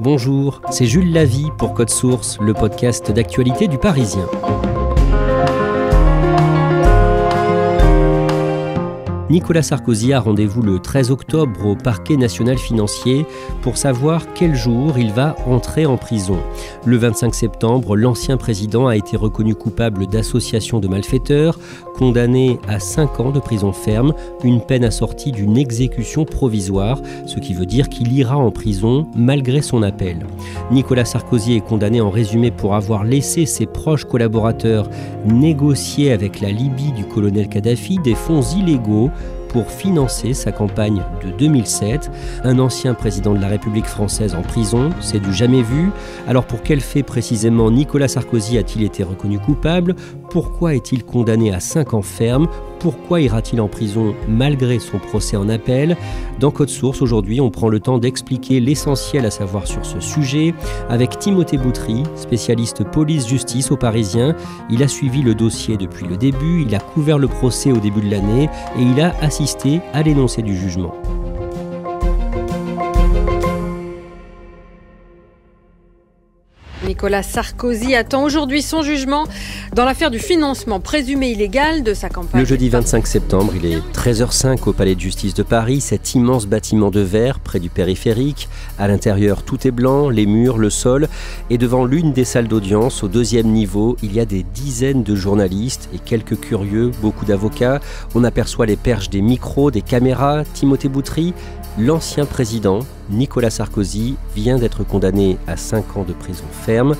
Bonjour, c'est Jules Lavie pour Code Source, le podcast d'actualité du Parisien. Nicolas Sarkozy a rendez-vous le 13 octobre au parquet national financier pour savoir quel jour il va entrer en prison. Le 25 septembre, l'ancien président a été reconnu coupable d'association de malfaiteurs, condamné à 5 ans de prison ferme, une peine assortie d'une exécution provisoire, ce qui veut dire qu'il ira en prison malgré son appel. Nicolas Sarkozy est condamné en résumé pour avoir laissé ses proches collaborateurs négocier avec la Libye du colonel Kadhafi des fonds illégaux pour financer sa campagne de 2007. Un ancien président de la République française en prison, c'est du jamais vu. Alors pour quel fait précisément Nicolas Sarkozy a-t-il été reconnu coupable ? Pourquoi est-il condamné à 5 ans ferme ? Pourquoi ira-t-il en prison malgré son procès en appel ? Dans Code Source, aujourd'hui, on prend le temps d'expliquer l'essentiel à savoir sur ce sujet avec Timothée Boutry, spécialiste police-justice au Parisien. Il a suivi le dossier depuis le début, il a couvert le procès au début de l'année et il a assisté à l'énoncé du jugement. Nicolas Sarkozy attend aujourd'hui son jugement dans l'affaire du financement présumé illégal de sa campagne. Le jeudi 25 septembre, il est 13h05 au Palais de Justice de Paris, cet immense bâtiment de verre près du périphérique. À l'intérieur, tout est blanc, les murs, le sol. Et devant l'une des salles d'audience, au 2e niveau, il y a des dizaines de journalistes et quelques curieux, beaucoup d'avocats. On aperçoit les perches des micros, des caméras. Timothée Boutry, l'ancien président, Nicolas Sarkozy, vient d'être condamné à 5 ans de prison ferme.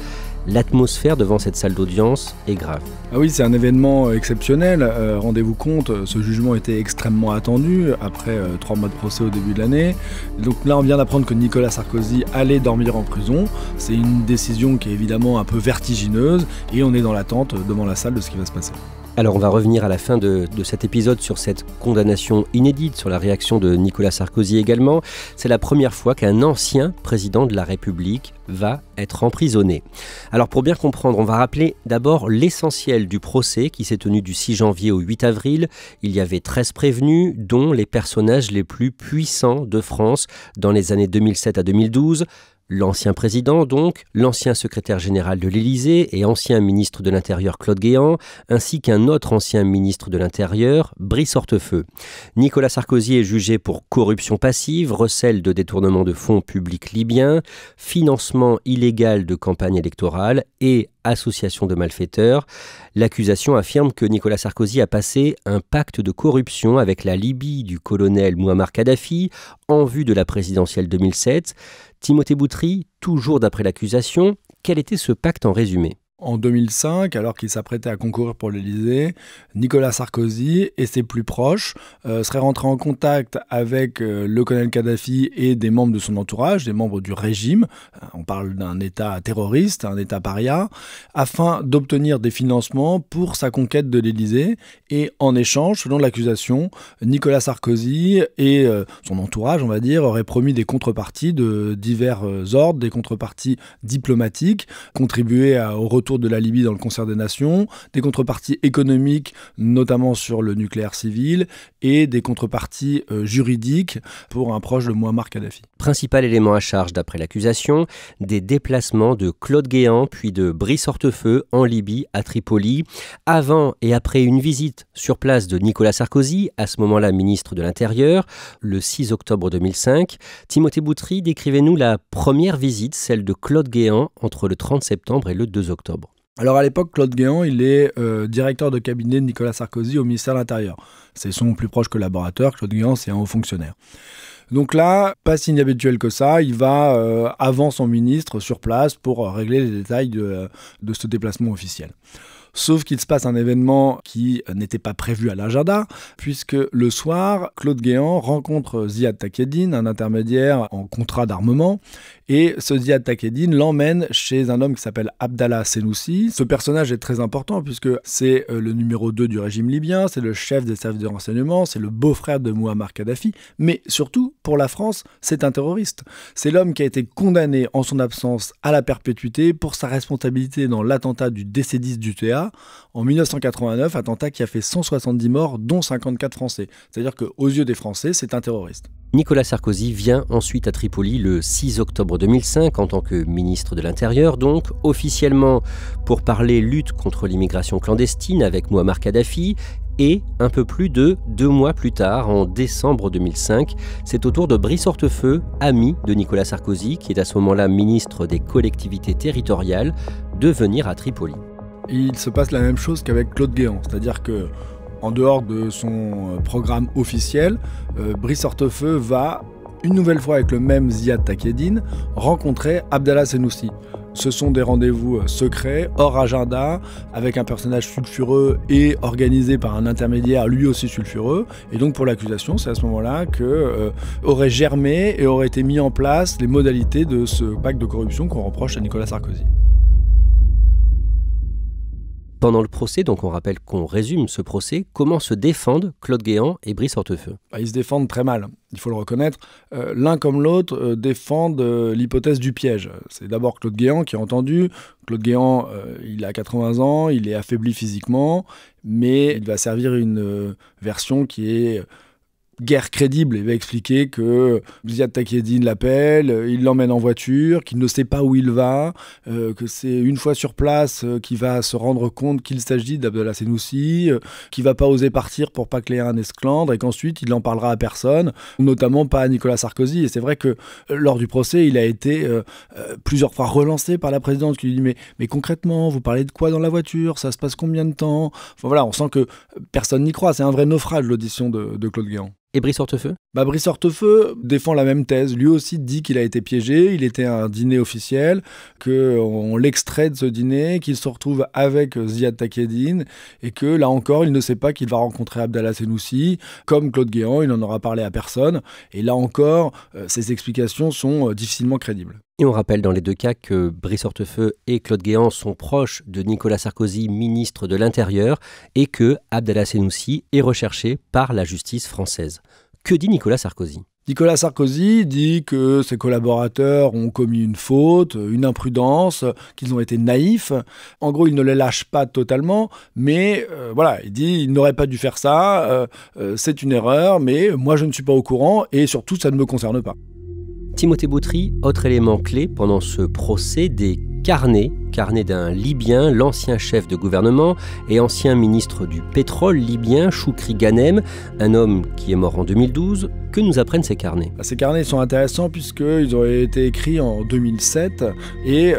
L'atmosphère devant cette salle d'audience est grave. Ah oui, c'est un événement exceptionnel. Rendez-vous compte, ce jugement était extrêmement attendu après 3 mois de procès au début de l'année. Donc là, on vient d'apprendre que Nicolas Sarkozy allait dormir en prison. C'est une décision qui est évidemment un peu vertigineuse et on est dans l'attente devant la salle de ce qui va se passer. Alors on va revenir à la fin de cet épisode sur cette condamnation inédite, sur la réaction de Nicolas Sarkozy également. C'est la première fois qu'un ancien président de la République va être emprisonné. Alors pour bien comprendre, on va rappeler d'abord l'essentiel du procès qui s'est tenu du 6 janvier au 8 avril. Il y avait 13 prévenus, dont les personnages les plus puissants de France dans les années 2007 à 2012. L'ancien président donc, l'ancien secrétaire général de l'Élysée et ancien ministre de l'Intérieur Claude Guéant, ainsi qu'un autre ancien ministre de l'Intérieur, Brice Hortefeux. Nicolas Sarkozy est jugé pour corruption passive, recel de détournement de fonds publics libyens, financement illégal de campagne électorale et association de malfaiteurs. L'accusation affirme que Nicolas Sarkozy a passé un pacte de corruption avec la Libye du colonel Mouammar Kadhafi en vue de la présidentielle 2007. Timothée Boutry, toujours d'après l'accusation, quel était ce pacte en résumé ? En 2005, alors qu'il s'apprêtait à concourir pour l'Élysée, Nicolas Sarkozy et ses plus proches seraient rentrés en contact avec le colonel Kadhafi et des membres de son entourage, des membres du régime, on parle d'un État terroriste, un État paria, afin d'obtenir des financements pour sa conquête de l'Élysée. Et en échange, selon l'accusation, Nicolas Sarkozy et son entourage, on va dire, auraient promis des contreparties de divers ordres, des contreparties diplomatiques, contribuer au retour de la Libye dans le concert des nations, des contreparties économiques, notamment sur le nucléaire civil, et des contreparties juridiques pour un proche de Mouammar Kadhafi. Principal élément à charge d'après l'accusation, des déplacements de Claude Guéant puis de Brice Hortefeux en Libye à Tripoli, avant et après une visite sur place de Nicolas Sarkozy, à ce moment-là ministre de l'Intérieur, le 6 octobre 2005. Timothée Boutry, décrivez-nous la première visite, celle de Claude Guéant, entre le 30 septembre et le 2 octobre. Alors à l'époque, Claude Guéant, il est directeur de cabinet de Nicolas Sarkozy au ministère de l'Intérieur. C'est son plus proche collaborateur. Claude Guéant, c'est un haut fonctionnaire. Donc là, pas si inhabituel que ça, il va avant son ministre sur place pour régler les détails de ce déplacement officiel. Sauf qu'il se passe un événement qui n'était pas prévu à l'agenda, puisque le soir, Claude Guéant rencontre Ziad Takieddine, un intermédiaire en contrat d'armement, et ce Ziad Takieddine l'emmène chez un homme qui s'appelle Abdallah Senussi. Ce personnage est très important puisque c'est le numéro 2 du régime libyen, c'est le chef des services de renseignement, c'est le beau-frère de Mouammar Kadhafi, mais surtout, pour la France, c'est un terroriste. C'est l'homme qui a été condamné en son absence à la perpétuité pour sa responsabilité dans l'attentat du DC-10 d'UTA en 1989, attentat qui a fait 170 morts, dont 54 Français. C'est-à-dire qu'aux yeux des Français, c'est un terroriste. Nicolas Sarkozy vient ensuite à Tripoli le 6 octobre 2005 en tant que ministre de l'Intérieur, donc officiellement pour parler lutte contre l'immigration clandestine avec Mouammar Kadhafi. Et un peu plus de 2 mois plus tard, en décembre 2005, c'est au tour de Brice Hortefeux, ami de Nicolas Sarkozy, qui est à ce moment-là ministre des collectivités territoriales, de venir à Tripoli. Il se passe la même chose qu'avec Claude Guéant, c'est-à-dire que en dehors de son programme officiel, Brice Hortefeux va, une nouvelle fois avec le même Ziad Takieddine, rencontrer Abdallah Sennoussi. Ce sont des rendez-vous secrets, hors agenda, avec un personnage sulfureux et organisé par un intermédiaire lui aussi sulfureux. Et donc pour l'accusation, c'est à ce moment-là que auraient germé et auraient été mis en place les modalités de ce pacte de corruption qu'on reproche à Nicolas Sarkozy. Pendant le procès, donc on rappelle qu'on résume ce procès, comment se défendent Claude Guéant et Brice Hortefeux? Ils se défendent très mal, il faut le reconnaître. L'un comme l'autre défendent l'hypothèse du piège. C'est d'abord Claude Guéant qui a entendu. Claude Guéant, il a 80 ans, il est affaibli physiquement, mais il va servir une version qui est guère crédible. Il va expliquer que Ziad Takieddine l'appelle, il l'emmène en voiture, qu'il ne sait pas où il va, que c'est une fois sur place qu'il va se rendre compte qu'il s'agit d'Abdallah Sennoussi, qu'il ne va pas oser partir pour pas qu'il y ait un esclandre et qu'ensuite il n'en parlera à personne, notamment pas à Nicolas Sarkozy. Et c'est vrai que lors du procès, il a été plusieurs fois relancé par la présidente qui lui dit mais concrètement, vous parlez de quoi dans la voiture? Ça se passe combien de temps? Enfin voilà, on sent que personne n'y croit. C'est un vrai naufrage l'audition de Claude Guéant. Et Brice Hortefeux? Brice Hortefeux défend la même thèse. Lui aussi dit qu'il a été piégé, il était à un dîner officiel, qu'on l'extrait de ce dîner, qu'il se retrouve avec Ziad Takieddine et que là encore, il ne sait pas qu'il va rencontrer Abdallah Sennoussi. Comme Claude Guéant, il n'en aura parlé à personne. Et là encore, ses explications sont difficilement crédibles. Et on rappelle dans les deux cas que Brice Hortefeux et Claude Guéant sont proches de Nicolas Sarkozy, ministre de l'Intérieur, et que Abdallah Sennoussi est recherché par la justice française. Que dit Nicolas Sarkozy? Nicolas Sarkozy dit que ses collaborateurs ont commis une faute, une imprudence, qu'ils ont été naïfs. En gros, il ne les lâche pas totalement, mais voilà, il dit il n'aurait pas dû faire ça, c'est une erreur, mais moi je ne suis pas au courant et surtout ça ne me concerne pas. Timothée Boutry, autre élément clé pendant ce procès, des carnets d'un Libyen, l'ancien chef de gouvernement et ancien ministre du pétrole libyen, Choukri Ghanem, un homme qui est mort en 2012. Que nous apprennent ces carnets? Ces carnets sont intéressants puisqu'ils ont été écrits en 2007 et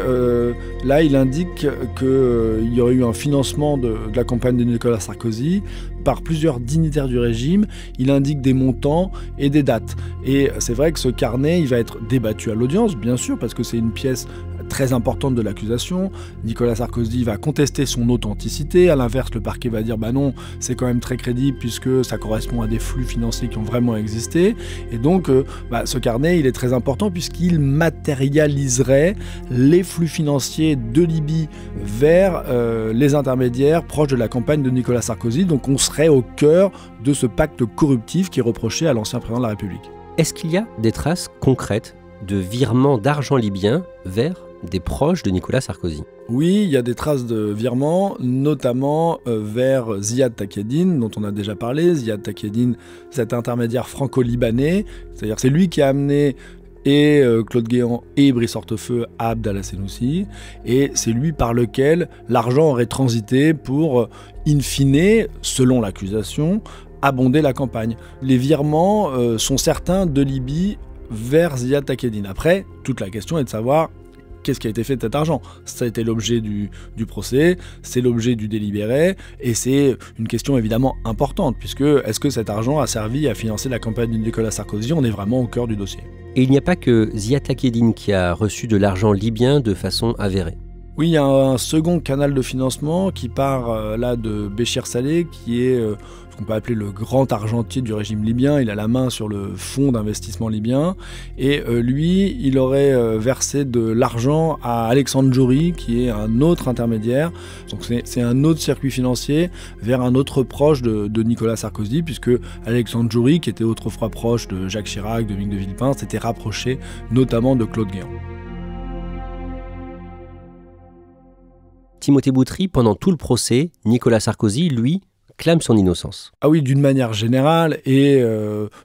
là il indique qu'il y aurait eu un financement de la campagne de Nicolas Sarkozy par plusieurs dignitaires du régime. Il indique des montants et des dates. Et c'est vrai que ce carnet, il va être débattu à l'audience, bien sûr, parce que c'est une pièce très importante de l'accusation. Nicolas Sarkozy va contester son authenticité. À l'inverse, le parquet va dire « bah non, c'est quand même très crédible puisque ça correspond à des flux financiers qui ont vraiment existé ». Et donc, ce carnet, il est très important puisqu'il matérialiserait les flux financiers de Libye vers les intermédiaires proches de la campagne de Nicolas Sarkozy. Donc on serait au cœur de ce pacte corruptif qui est reproché à l'ancien président de la République. Est-ce qu'il y a des traces concrètes de virements d'argent libyen vers des proches de Nicolas Sarkozy? Oui, il y a des traces de virements, notamment vers Ziad Takieddine, dont on a déjà parlé. Ziad Takieddine, cet intermédiaire franco-libanais, c'est-à-dire c'est lui qui a amené et Claude Guéant et Brice Hortefeux à Abdallah Sennoussi, et c'est lui par lequel l'argent aurait transité pour, in fine, selon l'accusation, abonder la campagne. Les virements sont certains de Libye vers Ziad Takieddine. Après, toute la question est de savoir qu'est-ce qui a été fait de cet argent. Ça a été l'objet du procès, c'est l'objet du délibéré, et c'est une question évidemment importante, puisque est-ce que cet argent a servi à financer la campagne de Nicolas Sarkozy? On est vraiment au cœur du dossier. Et il n'y a pas que Ziad Takieddine qui a reçu de l'argent libyen de façon avérée. Oui, il y a un second canal de financement qui part là de Béchir Saleh, qui est ce qu'on peut appeler le grand argentier du régime libyen. Il a la main sur le fonds d'investissement libyen. Et lui, il aurait versé de l'argent à Alexandre Djouri, qui est un autre intermédiaire. Donc c'est un autre circuit financier vers un autre proche de Nicolas Sarkozy, puisque Alexandre Djouri, qui était autrefois proche de Jacques Chirac, de Dominique de Villepin, s'était rapproché notamment de Claude Guéant. Timothée Boutry, pendant tout le procès, Nicolas Sarkozy, lui, clame son innocence. Ah oui, d'une manière générale, et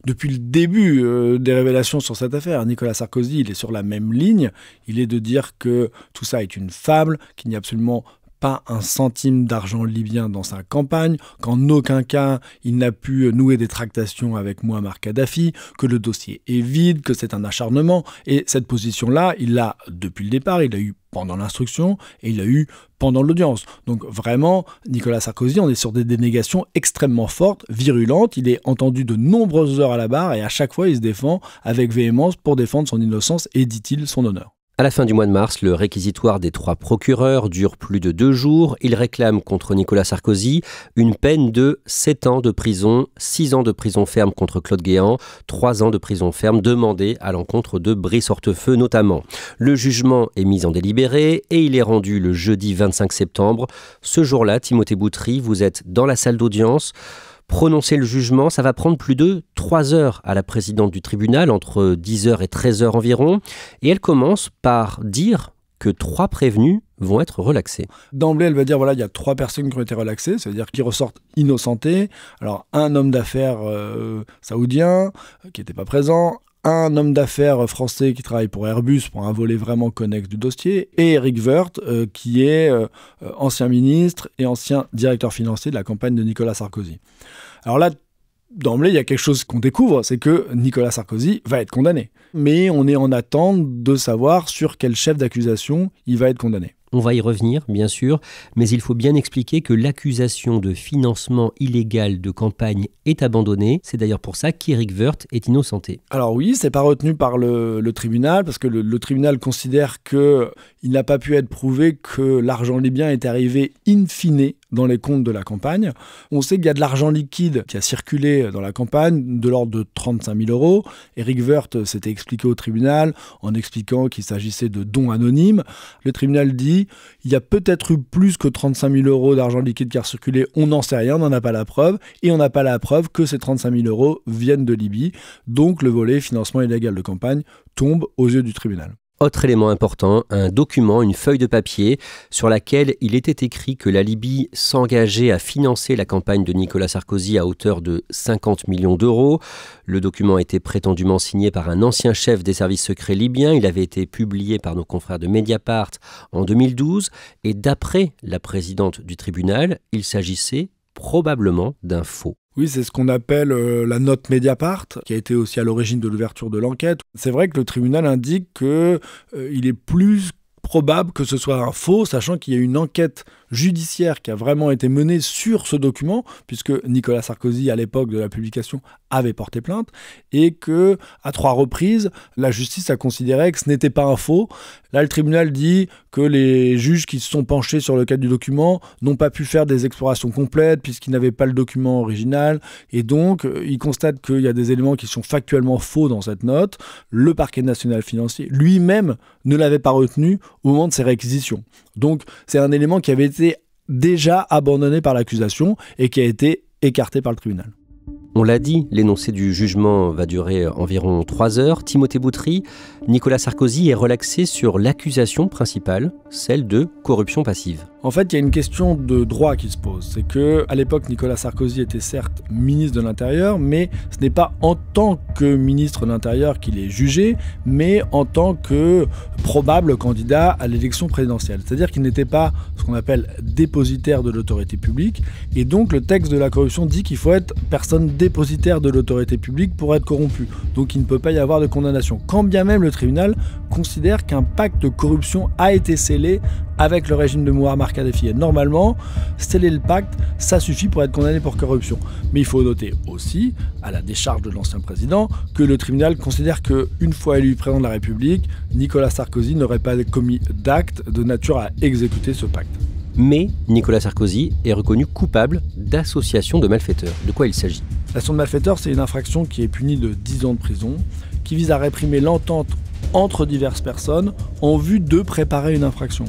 depuis le début des révélations sur cette affaire, Nicolas Sarkozy, il est sur la même ligne. Il est de dire que tout ça est une fable, qu'il n'y a absolument pas un centime d'argent libyen dans sa campagne, qu'en aucun cas il n'a pu nouer des tractations avec Mouammar Kadhafi, que le dossier est vide, que c'est un acharnement. Et cette position-là, il l'a depuis le départ, il l'a eu pendant l'instruction et il l'a eu pendant l'audience. Donc vraiment, Nicolas Sarkozy, on est sur des dénégations extrêmement fortes, virulentes. Il est entendu de nombreuses heures à la barre et à chaque fois il se défend avec véhémence pour défendre son innocence et, dit-il, son honneur. À la fin du mois de mars, le réquisitoire des 3 procureurs dure plus de 2 jours. Il réclame contre Nicolas Sarkozy une peine de 7 ans de prison, 6 ans de prison ferme contre Claude Guéant, 3 ans de prison ferme demandés à l'encontre de Brice Hortefeux notamment. Le jugement est mis en délibéré et il est rendu le jeudi 25 septembre. Ce jour-là, Timothée Boutry, vous êtes dans la salle d'audience. Prononcer le jugement, ça va prendre plus de 3 heures à la présidente du tribunal, entre 10h et 13h environ. Et elle commence par dire que 3 prévenus vont être relaxés. D'emblée, elle va dire, voilà, il y a 3 personnes qui ont été relaxées, c'est-à-dire qui ressortent innocentés. Alors, un homme d'affaires saoudien qui n'était pas présent, un homme d'affaires français qui travaille pour Airbus pour un volet vraiment connexe du dossier, et Éric Woerth, qui est ancien ministre et ancien directeur financier de la campagne de Nicolas Sarkozy. Alors là, d'emblée, il y a quelque chose qu'on découvre, c'est que Nicolas Sarkozy va être condamné. Mais on est en attente de savoir sur quel chef d'accusation il va être condamné. On va y revenir, bien sûr, mais il faut bien expliquer que l'accusation de financement illégal de campagne est abandonnée. C'est d'ailleurs pour ça qu'Éric Woerth est innocenté. Alors oui, c'est pas retenu par le tribunal, parce que le tribunal considère qu'il n'a pas pu être prouvé que l'argent libyen est arrivé in fine dans les comptes de la campagne. On sait qu'il y a de l'argent liquide qui a circulé dans la campagne, de l'ordre de 35 000 euros. Éric Woerth s'était expliqué au tribunal en expliquant qu'il s'agissait de dons anonymes. Le tribunal dit il y a peut-être eu plus que 35 000 euros d'argent liquide qui a circulé, on n'en sait rien, on n'en a pas la preuve, et on n'a pas la preuve que ces 35 000 euros viennent de Libye. Donc le volet financement illégal de campagne tombe aux yeux du tribunal. Autre élément important, un document, une feuille de papier sur laquelle il était écrit que la Libye s'engageait à financer la campagne de Nicolas Sarkozy à hauteur de 50 millions d'euros. Le document était prétendument signé par un ancien chef des services secrets libyens. Il avait été publié par nos confrères de Mediapart en 2012 et d'après la présidente du tribunal, il s'agissait probablement d'un faux. Oui, c'est ce qu'on appelle la note Mediapart, qui a été aussi à l'origine de l'ouverture de l'enquête. C'est vrai que le tribunal indique qu'il est plus probable que ce soit un faux, sachant qu'il y a une enquête judiciaire qui a vraiment été menée sur ce document, puisque Nicolas Sarkozy, à l'époque de la publication, avait porté plainte, et que à 3 reprises, la justice a considéré que ce n'était pas un faux. Là, le tribunal dit que les juges qui se sont penchés sur le cas du document n'ont pas pu faire des explorations complètes, puisqu'ils n'avaient pas le document original, et donc ils constatent qu'il y a des éléments qui sont factuellement faux dans cette note. Le parquet national financier lui-même ne l'avait pas retenu au moment de ses réquisitions. Donc c'est un élément qui avait été déjà abandonné par l'accusation et qui a été écarté par le tribunal. On l'a dit, l'énoncé du jugement va durer environ 3 heures. Timothée Boutry, Nicolas Sarkozy est relaxé sur l'accusation principale, celle de corruption passive. En fait, il y a une question de droit qui se pose. C'est qu'à l'époque, Nicolas Sarkozy était certes ministre de l'Intérieur, mais ce n'est pas en tant que ministre de l'Intérieur qu'il est jugé, mais en tant que probable candidat à l'élection présidentielle. C'est-à-dire qu'il n'était pas ce qu'on appelle dépositaire de l'autorité publique. Et donc, le texte de la corruption dit qu'il faut être personne dépositaire de l'autorité publique pour être corrompu. Donc, il ne peut pas y avoir de condamnation. Quand bien même le tribunal considère qu'un pacte de corruption a été scellé avec le régime de Mouammar Kadhafi. Et normalement, sceller le pacte, ça suffit pour être condamné pour corruption. Mais il faut noter aussi, à la décharge de l'ancien président, que le tribunal considère qu'une fois élu président de la République, Nicolas Sarkozy n'aurait pas commis d'acte de nature à exécuter ce pacte. Mais Nicolas Sarkozy est reconnu coupable d'association de malfaiteurs. De quoi il s'agit ? L'association de malfaiteurs, c'est une infraction qui est punie de 10 ans de prison, qui vise à réprimer l'entente entre diverses personnes en vue de préparer une infraction.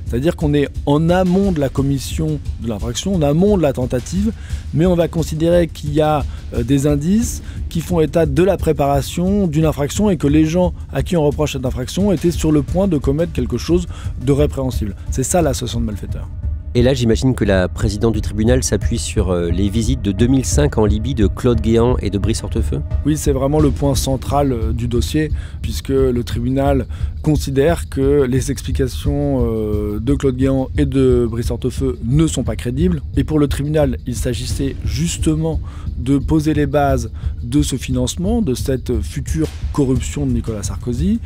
C'est-à-dire qu'on est en amont de la commission de l'infraction, en amont de la tentative, mais on va considérer qu'il y a des indices qui font état de la préparation d'une infraction et que les gens à qui on reproche cette infraction étaient sur le point de commettre quelque chose de répréhensible. C'est ça l'association de malfaiteurs. Et là, j'imagine que la présidente du tribunal s'appuie sur les visites de 2005 en Libye de Claude Guéant et de Brice Hortefeux. Oui, c'est vraiment le point central du dossier, puisque le tribunal considère que les explications de Claude Guéant et de Brice Hortefeux ne sont pas crédibles. Et pour le tribunal, il s'agissait justement de poser les bases de ce financement, de cette future corruption de Nicolas Sarkozy.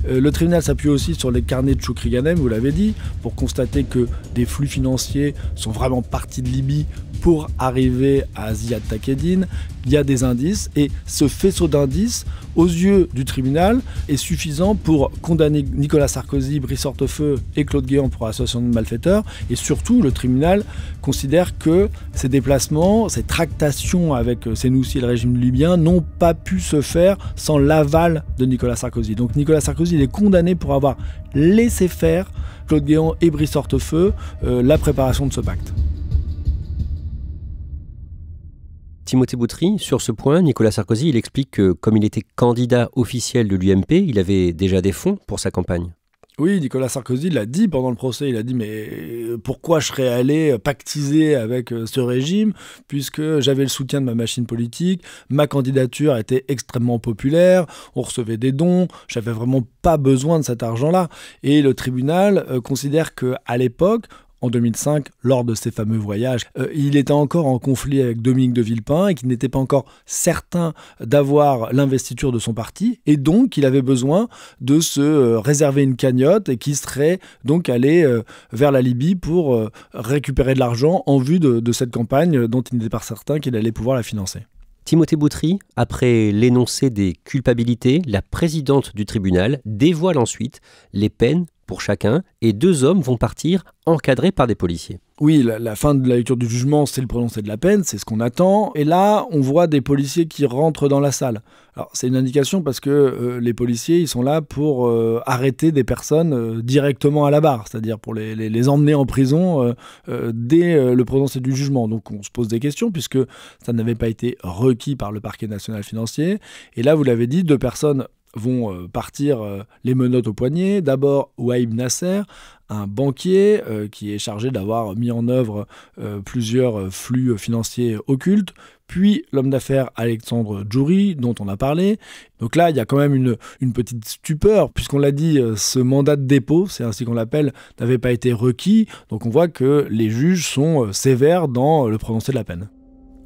Le tribunal s'appuie aussi sur les carnets de Choukri Ghanem, vous l'avez dit, pour constater que des flux financiers sont vraiment partis de Libye pour arriver à Ziad Takedine. Il y a des indices et ce faisceau d'indices, aux yeux du tribunal, est suffisant pour condamner Nicolas Sarkozy, Brice Hortefeux et Claude Guéant pour association de malfaiteurs. Et surtout, le tribunal considère que ces déplacements, ces tractations avec Sénoussi et le régime libyen n'ont pas pu se faire sans l'aval de Nicolas Sarkozy. Donc Nicolas Sarkozy, il est condamné pour avoir laissé faire Claude Guéant et Brice Hortefeux la préparation de ce pacte. Timothée Boutry, sur ce point, Nicolas Sarkozy, il explique que comme il était candidat officiel de l'UMP, il avait déjà des fonds pour sa campagne. Oui, Nicolas Sarkozy l'a dit pendant le procès, il a dit mais pourquoi je serais allé pactiser avec ce régime puisque j'avais le soutien de ma machine politique, ma candidature était extrêmement populaire, on recevait des dons, j'avais vraiment pas besoin de cet argent-là. Et le tribunal considère qu'à l'époque, en 2005, lors de ces fameux voyages, il était encore en conflit avec Dominique de Villepin et qu'il n'était pas encore certain d'avoir l'investiture de son parti. Et donc, il avait besoin de se réserver une cagnotte et qui serait donc allé vers la Libye pour récupérer de l'argent en vue de cette campagne dont il n'était pas certain qu'il allait pouvoir la financer. Timothée Boutry, après l'énoncé des culpabilités, la présidente du tribunal dévoile ensuite les peines pour chacun et 2 hommes vont partir encadrés par des policiers. Oui, la fin de la lecture du jugement, c'est le prononcé de la peine, c'est ce qu'on attend. Et là, on voit des policiers qui rentrent dans la salle. Alors, c'est une indication parce que les policiers, ils sont là pour arrêter des personnes directement à la barre, c'est-à-dire pour les emmener en prison dès le prononcé du jugement. Donc, on se pose des questions puisque ça n'avait pas été requis par le parquet national financier. Et là, vous l'avez dit, 2 personnes vont partir les menottes au poignet. D'abord, Waïb Nasser, un banquier qui est chargé d'avoir mis en œuvre plusieurs flux financiers occultes. Puis l'homme d'affaires Alexandre Djouri, dont on a parlé. Donc là, il y a quand même une petite stupeur, puisqu'on l'a dit, ce mandat de dépôt, c'est ainsi qu'on l'appelle, n'avait pas été requis. Donc on voit que les juges sont sévères dans le prononcé de la peine.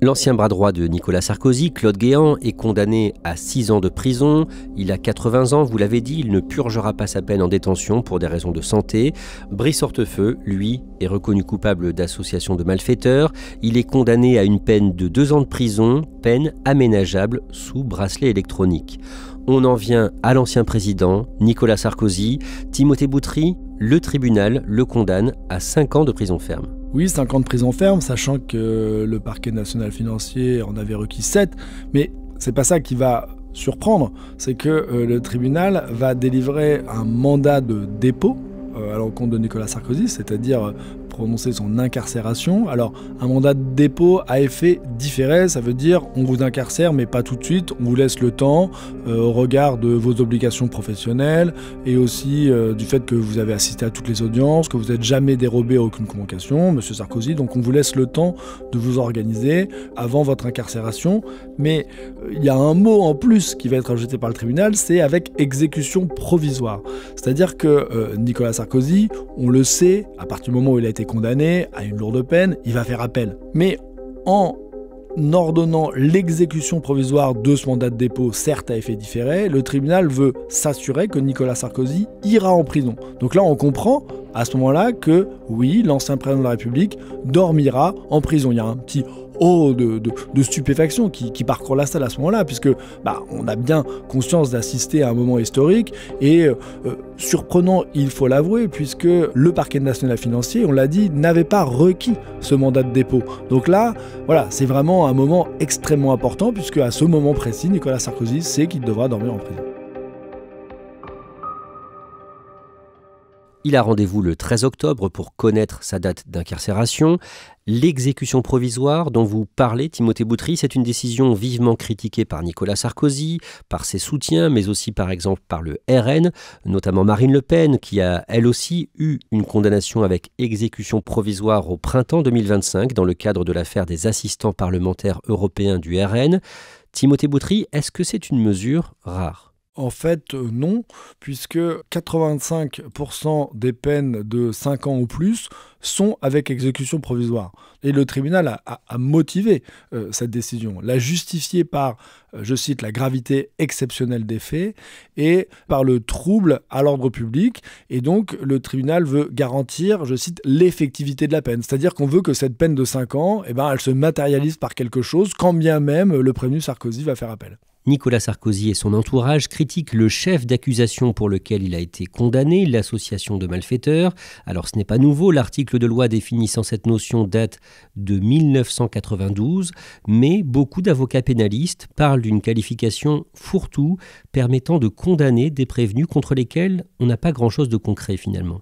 L'ancien bras droit de Nicolas Sarkozy, Claude Guéant, est condamné à 6 ans de prison. Il a 80 ans, vous l'avez dit, il ne purgera pas sa peine en détention pour des raisons de santé. Brice Hortefeux, lui, est reconnu coupable d'association de malfaiteurs. Il est condamné à une peine de 2 ans de prison, peine aménageable sous bracelet électronique. On en vient à l'ancien président, Nicolas Sarkozy. Timothée Boutry, le tribunal le condamne à 5 ans de prison ferme. Oui, 5 ans de prison ferme, sachant que le parquet national financier en avait requis 7. Mais c'est pas ça qui va surprendre, c'est que le tribunal va délivrer un mandat de dépôt à l'encontre de Nicolas Sarkozy, c'est-à-dire prononcer son incarcération. Alors, un mandat de dépôt à effet différé, ça veut dire on vous incarcère, mais pas tout de suite, on vous laisse le temps au regard de vos obligations professionnelles et aussi du fait que vous avez assisté à toutes les audiences, que vous n'êtes jamais dérobé à aucune convocation, monsieur Sarkozy, donc on vous laisse le temps de vous organiser avant votre incarcération. Mais il y a un mot en plus qui va être ajouté par le tribunal, c'est avec exécution provisoire. C'est-à-dire que Nicolas Sarkozy, on le sait, à partir du moment où il a été condamné à une lourde peine, il va faire appel. Mais en ordonnant l'exécution provisoire de ce mandat de dépôt, certes à effet différé, le tribunal veut s'assurer que Nicolas Sarkozy ira en prison. Donc là, on comprend à ce moment-là que, oui, l'ancien président de la République dormira en prison. Il y a un petit de stupéfaction qui parcourt la salle à ce moment-là, puisque on a bien conscience d'assister à un moment historique et surprenant, il faut l'avouer, puisque le parquet national financier, on l'a dit, n'avait pas requis ce mandat de dépôt. Donc là, voilà, c'est vraiment un moment extrêmement important, puisque à ce moment précis, Nicolas Sarkozy sait qu'il devra dormir en prison. Il a rendez-vous le 13 octobre pour connaître sa date d'incarcération. L'exécution provisoire dont vous parlez, Timothée Boutry, c'est une décision vivement critiquée par Nicolas Sarkozy, par ses soutiens, mais aussi par exemple par le RN, notamment Marine Le Pen, qui a elle aussi eu une condamnation avec exécution provisoire au printemps 2025 dans le cadre de l'affaire des assistants parlementaires européens du RN. Timothée Boutry, est-ce que c'est une mesure rare ? En fait, non, puisque 85% des peines de 5 ans ou plus sont avec exécution provisoire. Et le tribunal a motivé cette décision, l'a justifiée par, je cite, la gravité exceptionnelle des faits et par le trouble à l'ordre public. Et donc, le tribunal veut garantir, je cite, l'effectivité de la peine. C'est-à-dire qu'on veut que cette peine de 5 ans, elle se matérialise par quelque chose, quand bien même le prévenu Sarkozy va faire appel. Nicolas Sarkozy et son entourage critiquent le chef d'accusation pour lequel il a été condamné, l'association de malfaiteurs. Alors ce n'est pas nouveau, l'article de loi définissant cette notion date de 1992, mais beaucoup d'avocats pénalistes parlent d'une qualification fourre-tout permettant de condamner des prévenus contre lesquels on n'a pas grand-chose de concret finalement.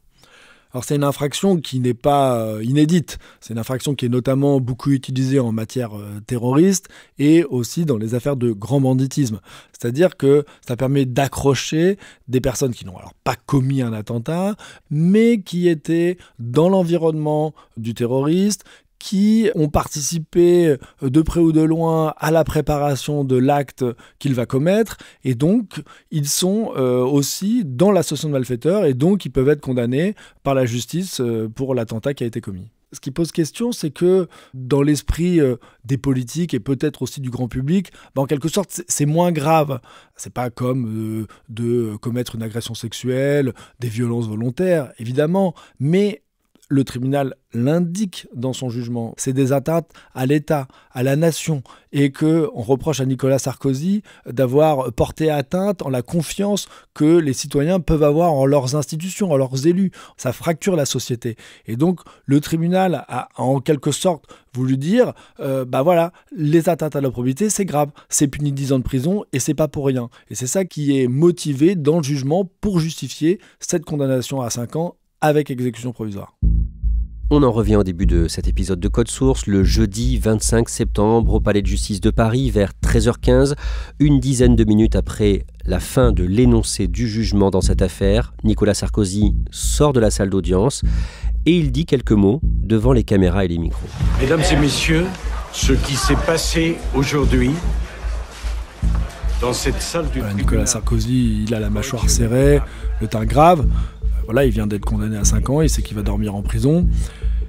Alors c'est une infraction qui n'est pas inédite, c'est une infraction qui est notamment beaucoup utilisée en matière terroriste et aussi dans les affaires de grand banditisme. C'est-à-dire que ça permet d'accrocher des personnes qui n'ont alors pas commis un attentat, mais qui étaient dans l'environnement du terroriste, qui ont participé de près ou de loin à la préparation de l'acte qu'il va commettre. Et donc, ils sont aussi dans l'association de malfaiteurs et donc ils peuvent être condamnés par la justice pour l'attentat qui a été commis. Ce qui pose question, c'est que dans l'esprit des politiques et peut-être aussi du grand public, en quelque sorte, c'est moins grave. C'est pas comme de commettre une agression sexuelle, des violences volontaires, évidemment, mais le tribunal l'indique dans son jugement. C'est des atteintes à l'État, à la nation, et qu'on reproche à Nicolas Sarkozy d'avoir porté atteinte en la confiance que les citoyens peuvent avoir en leurs institutions, en leurs élus. Ça fracture la société. Et donc, le tribunal a en quelque sorte voulu dire, les atteintes à la probité, c'est grave, c'est puni de 10 ans de prison et c'est pas pour rien. Et c'est ça qui est motivé dans le jugement pour justifier cette condamnation à 5 ans avec exécution provisoire. On en revient au début de cet épisode de Code Source, le jeudi 25 septembre au Palais de Justice de Paris vers 13h15, une dizaine de minutes après la fin de l'énoncé du jugement dans cette affaire. Nicolas Sarkozy sort de la salle d'audience et il dit quelques mots devant les caméras et les micros. Mesdames et messieurs, ce qui s'est passé aujourd'hui dans cette salle du tribunal... Nicolas Sarkozy, il a la mâchoire serrée, le teint grave. Il vient d'être condamné à 5 ans, il sait qu'il va dormir en prison.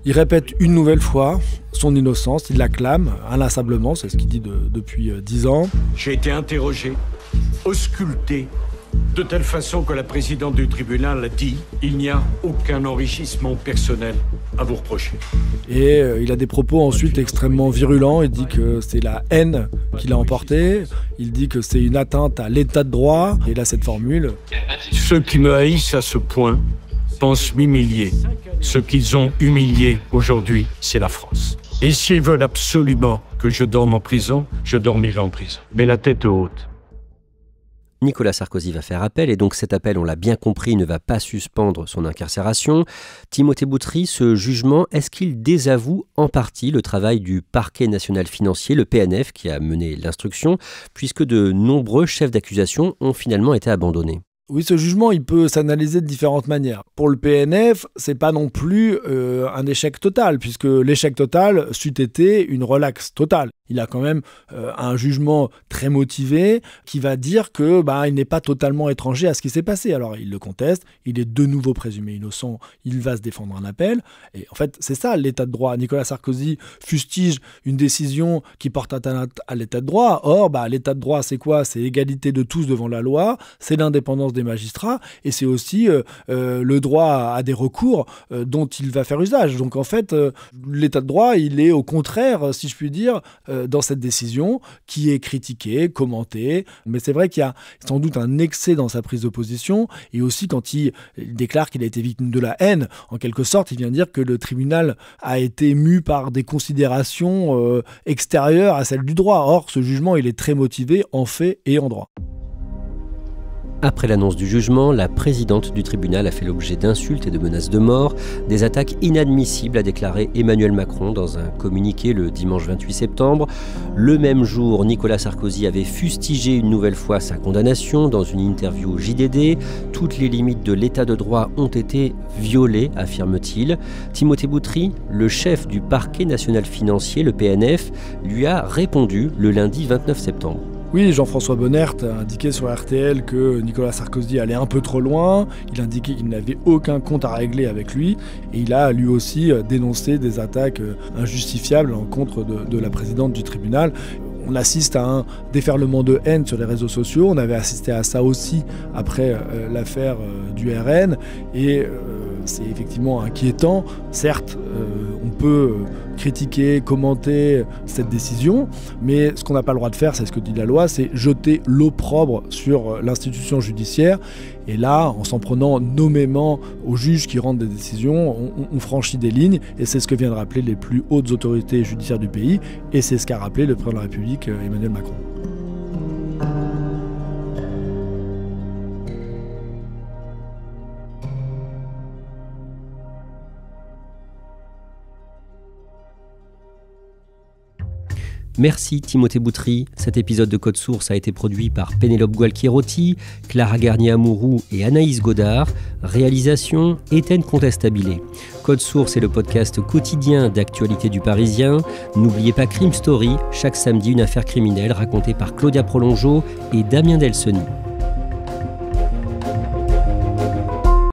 Il répète une nouvelle fois son innocence, il l'acclame inlassablement, c'est ce qu'il dit depuis 10 ans. J'ai été interrogé, ausculté, de telle façon que la présidente du tribunal a dit « Il n'y a aucun enrichissement personnel à vous reprocher ». Et il a des propos ensuite extrêmement virulents, il dit que c'est la haine qui l'a emporté, il dit que c'est une atteinte à l'état de droit, et il a cette formule. Ceux qui me haïssent à ce point pensent m'humilier. Ce qu'ils ont humilié aujourd'hui, c'est la France. Et s'ils veulent absolument que je dorme en prison, je dormirai en prison. Mais la tête haute. Nicolas Sarkozy va faire appel et donc cet appel, on l'a bien compris, ne va pas suspendre son incarcération. Timothée Boutry, ce jugement, est-ce qu'il désavoue en partie le travail du parquet national financier, le PNF, qui a mené l'instruction, puisque de nombreux chefs d'accusation ont finalement été abandonnés ? Oui, ce jugement, il peut s'analyser de différentes manières. Pour le PNF, c'est pas non plus un échec total, puisque l'échec total c'eût été une relaxe totale. Il a quand même un jugement très motivé qui va dire que il n'est pas totalement étranger à ce qui s'est passé. Alors il le conteste, il est de nouveau présumé innocent, il va se défendre en appel. Et en fait, c'est ça l'état de droit. Nicolas Sarkozy fustige une décision qui porte atteinte à l'état de droit. Or, l'état de droit, c'est quoi ? C'est l'égalité de tous devant la loi, c'est l'indépendance des magistrats et c'est aussi le droit à des recours dont il va faire usage. Donc en fait, l'état de droit, il est au contraire, si je puis dire, dans cette décision qui est critiquée, commentée. Mais c'est vrai qu'il y a sans doute un excès dans sa prise de position et aussi quand il déclare qu'il a été victime de la haine. En quelque sorte, il vient dire que le tribunal a été mu par des considérations extérieures à celles du droit. Or, ce jugement, il est très motivé en fait et en droit. Après l'annonce du jugement, la présidente du tribunal a fait l'objet d'insultes et de menaces de mort, des attaques inadmissibles, a déclaré Emmanuel Macron dans un communiqué le dimanche 28 septembre. Le même jour, Nicolas Sarkozy avait fustigé une nouvelle fois sa condamnation dans une interview au JDD. Toutes les limites de l'état de droit ont été violées, affirme-t-il. Timothée Boutry, le chef du parquet national financier, le PNF, lui a répondu le lundi 29 septembre. Oui, Jean-François Bonnert a indiqué sur RTL que Nicolas Sarkozy allait un peu trop loin. Il a indiqué qu'il n'avait aucun compte à régler avec lui. Et il a lui aussi dénoncé des attaques injustifiables à l'encontre de la présidente du tribunal. On assiste à un déferlement de haine sur les réseaux sociaux. On avait assisté à ça aussi après l'affaire du RN. Et c'est effectivement inquiétant. Certes, on peut critiquer, commenter cette décision, mais ce qu'on n'a pas le droit de faire, c'est ce que dit la loi, c'est jeter l'opprobre sur l'institution judiciaire. Et là, en s'en prenant nommément aux juges qui rendent des décisions, on franchit des lignes, et c'est ce que viennent rappeler les plus hautes autorités judiciaires du pays, et c'est ce qu'a rappelé le président de la République, Emmanuel Macron. Merci Timothée Boutry. Cet épisode de Code Source a été produit par Pénélope Gualquier-Roty, Clara Garnier-Amouroux et Anaïs Godard. Réalisation, Étienne Contestabilé. Code Source est le podcast quotidien d'actualité du Parisien. N'oubliez pas Crime Story, chaque samedi une affaire criminelle racontée par Claudia Prolongeau et Damien Delseny.